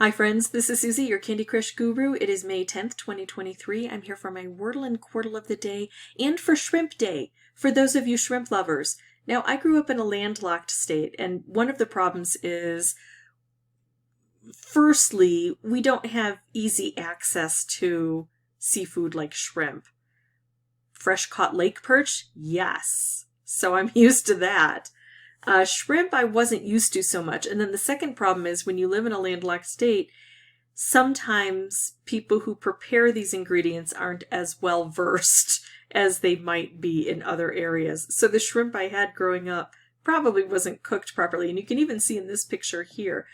Hi friends, this is Suzy, your Candy Crush guru. It is May 10th, 2023. I'm here for my Wordle and Quordle of the day and for Shrimp Day, for those of you shrimp lovers. Now, I grew up in a landlocked state, and one of the problems is, firstly, we don't have easy access to seafood like shrimp. Fresh caught lake perch? Yes. So I'm used to that. Shrimp I wasn't used to so much. And then the second problem is when you live in a landlocked state, sometimes people who prepare these ingredients aren't as well versed as they might be in other areas. So the shrimp I had growing up probably wasn't cooked properly. And you can even see in this picture here,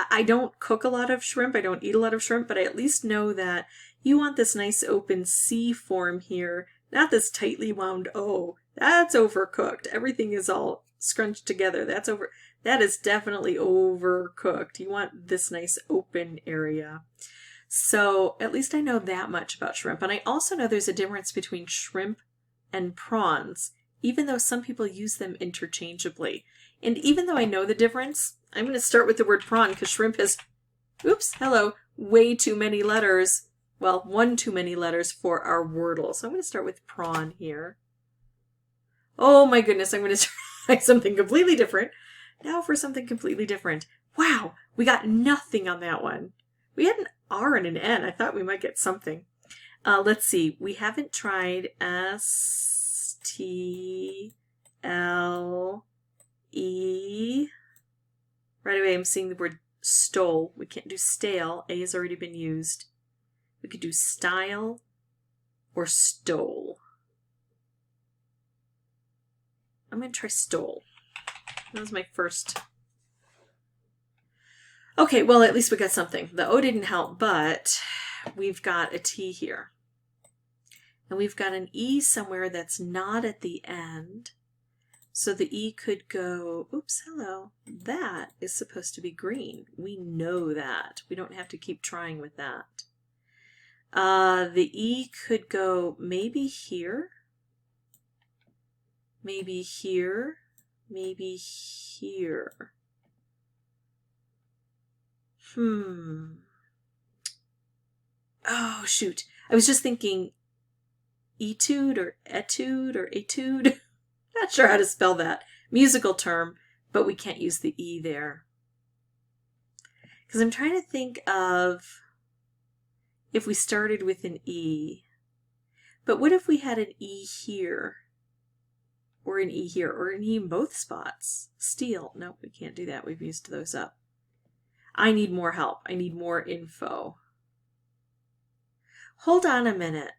I don't cook a lot of shrimp. I don't eat a lot of shrimp, but I at least know that you want this nice open C form here, not this tightly wound O. That's overcooked. Everything is all scrunched together. That is definitely overcooked. You want this nice open area. So at least I know that much about shrimp. And I also know there's a difference between shrimp and prawns, even though some people use them interchangeably. And even though I know the difference, I'm going to start with the word prawn because shrimp has, way too many letters. Well, one too many letters for our Wordle. So I'm going to start with prawn here. Oh my goodness, I'm going to try something completely different. Now for something completely different. Wow, we got nothing on that one. We had an R and an N. I thought we might get something. Let's see. We haven't tried S-T-L-E. Right away, I'm seeing the word stole. We can't do stale. A has already been used. We could do style or stole. I'm going to try stole. That was my first. Okay, well, at least we got something. The O didn't help, but we've got a T here. And we've got an E somewhere that's not at the end. So the E could go, oops, hello. That is supposed to be green. We know that. We don't have to keep trying with that. The E could go maybe here. Maybe here, maybe here. Oh, shoot. I was just thinking etude or etude or etude. Not sure how to spell that. Musical term, but we can't use the E there. Because I'm trying to think of if we started with an E. But what if we had an E here? Or an E here, or an E in both spots. Steel. Nope, we can't do that. We've used those up. I need more help. I need more info. Hold on a minute.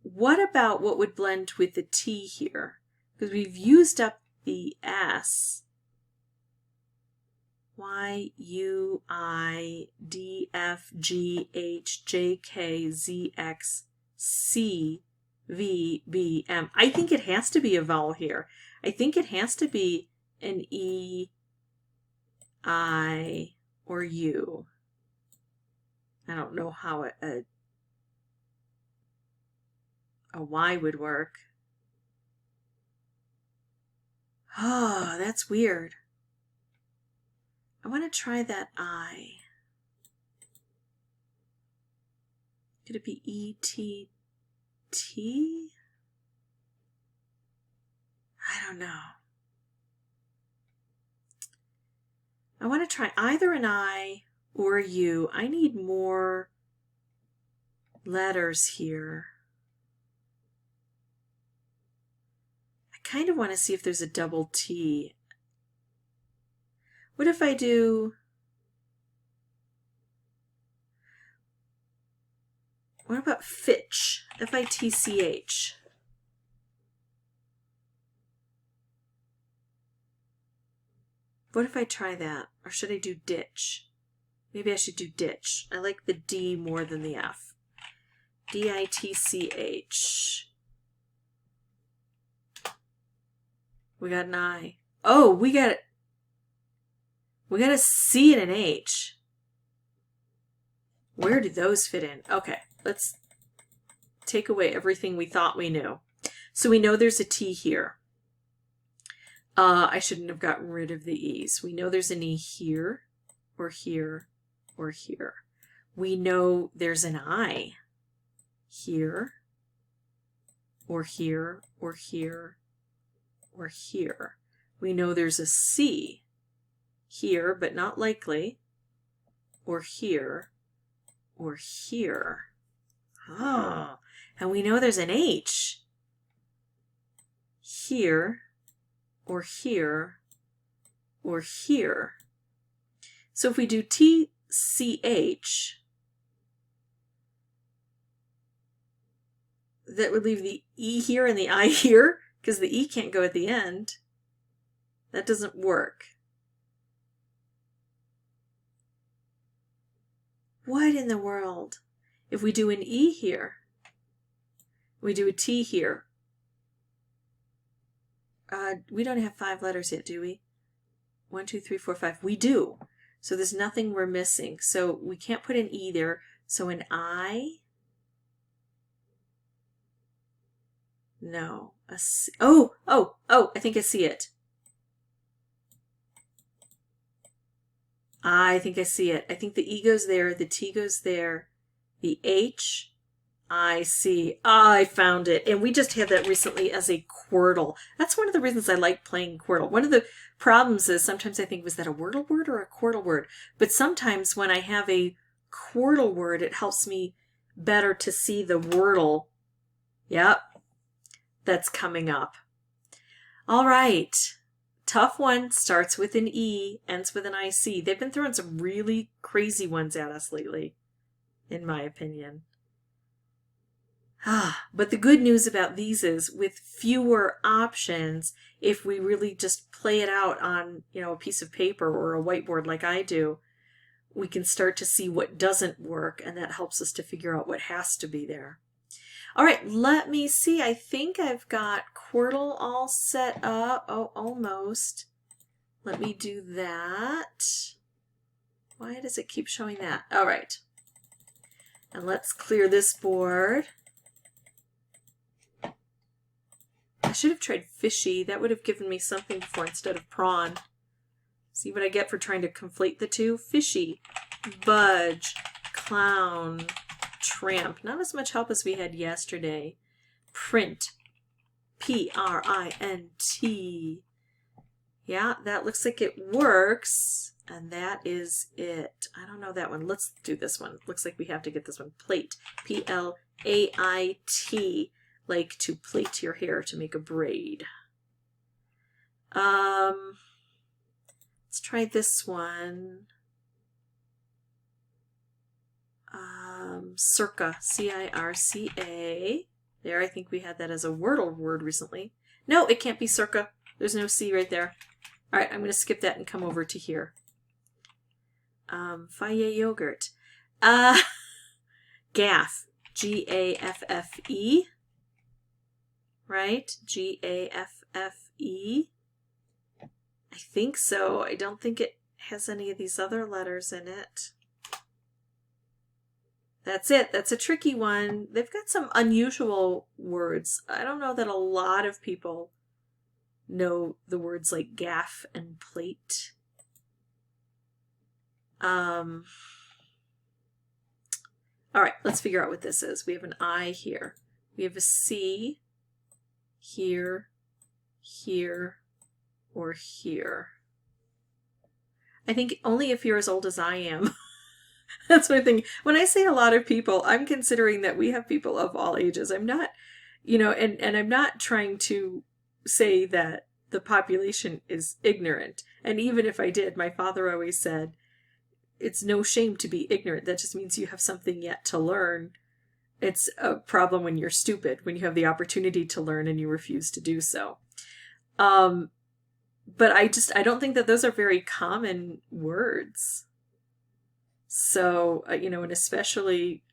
What about what would blend with the T here? Because we've used up the S. Y, U, I, D, F, G, H, J, K, Z, X, C, V, B, M. I think it has to be a vowel here. I think it has to be an E, I, or U. I don't know how a Y would work. Oh, that's weird. I want to try that I. Could it be E-T? T? I don't know. I want to try either an I or a U. I need more letters here. I kind of want to see if there's a double T. What if I do... What about Fitch? F-I-T-C-H. What if I try that? Or should I do ditch? Maybe I should do ditch. I like the D more than the F. D-I-T-C-H. We got an I. Oh, we got a C and an H. Where do those fit in? Okay, let's take away everything we thought we knew. So we know there's a T here. I shouldn't have gotten rid of the E's. We know there's an E here, or here, or here. We know there's an I here, or here, or here, or here. We know there's a C here, but not likely, or here, or here. Oh, and we know there's an H here, or here, or here. So if we do TCH, that would leave the E here and the I here, because the E can't go at the end. That doesn't work. What in the world? If we do an E here, we do a T here. We don't have 5 letters yet, do we? 1, 2, 3, 4, 5. We do. So there's nothing we're missing. So we can't put an E there. So an I. No. A C. Oh, I think I see it. I think I see it. I think the E goes there, the T goes there, the H, I see. I found it. And we just had that recently as a Quordle. That's one of the reasons I like playing Quordle. One of the problems is sometimes I think, was that a Wordle word or a Quordle word? But sometimes when I have a Quordle word, it helps me better to see the Wordle. Yep, that's coming up. All right. Tough one, starts with an E, ends with an IC. They've been throwing some really crazy ones at us lately, in my opinion. But the good news about these is, with fewer options, if we really just play it out on, a piece of paper or a whiteboard like I do, we can start to see what doesn't work, and that helps us to figure out what has to be there. All right, let me see. I think I've got Quordle all set up. Oh, almost. Let me do that. Why does it keep showing that? All right. And let's clear this board. I should have tried fishy. That would have given me something before instead of prawn. See what I get for trying to conflate the two? Fishy, budge, clown, tramp. Not as much help as we had yesterday. Print. P-R-I-N-T. Yeah, that looks like it works. And that is it. I don't know that one. Let's do this one. Looks like we have to get this one. Plait. P-L-A-I-T. Like to plait your hair to make a braid. Let's try this one. Circa, C-I-R-C-A. There, I think we had that as a Wordle word recently. No, it can't be circa. There's no C right there. All right, I'm going to skip that and come over to here. Faye yogurt. Gaff, G-A-F-F-E. Right? G-A-F-F-E. I think so. I don't think it has any of these other letters in it. That's it. That's a tricky one. They've got some unusual words. I don't know that a lot of people know the words like gaff and plate. All right, let's figure out what this is. We have an I here. We have a C here, here, or here. I think only if you're as old as I am. That's my thing. When I say a lot of people, I'm considering that we have people of all ages. I'm not, and I'm not trying to say that the population is ignorant. And even if I did, my father always said, it's no shame to be ignorant. That just means you have something yet to learn. It's a problem when you're stupid, when you have the opportunity to learn and you refuse to do so. But I don't think that those are very common words. So, and especially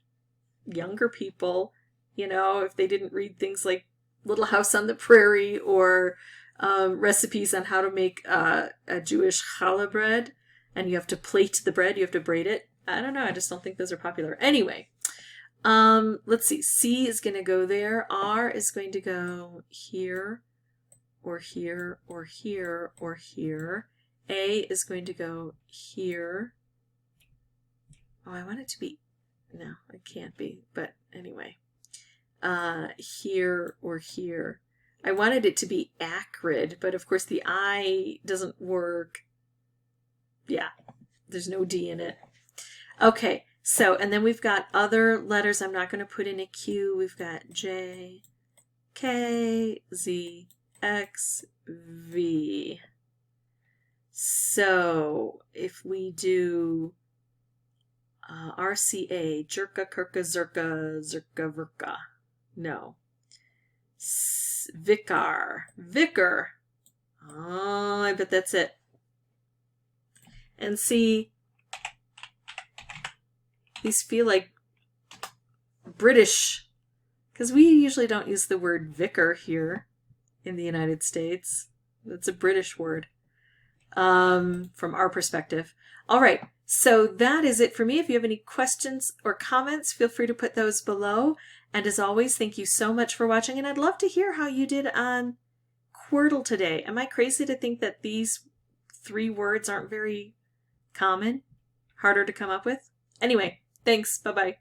younger people, if they didn't read things like Little House on the Prairie or recipes on how to make a Jewish challah bread, and you have to plate the bread, you have to braid it. I don't know. I just don't think those are popular. Anyway, let's see. C is going to go there. R is going to go here, or here, or here, or here. A is going to go here. Oh, I want it to be No, it can't be. But anyway. Here or here. I wanted it to be acrid, but of course the I doesn't work. Yeah, there's no D in it. Okay, so, and then we've got other letters I'm not going to put in a Q. We've got J, K, Z, X, V. So, if we do RCA, Jerka, Kirka, Zerka, Zerka, Verka. No. Vicar. Vicar. Oh, I bet that's it. And see, these feel like British, because we usually don't use the word vicar here in the United States. That's a British word from our perspective. All right, so that is it for me. If you have any questions or comments, feel free to put those below. And as always, thank you so much for watching, and I'd love to hear how you did on Quordle today. Am I crazy to think that these 3 words aren't very common? Harder to come up with? Anyway, thanks. Bye-bye.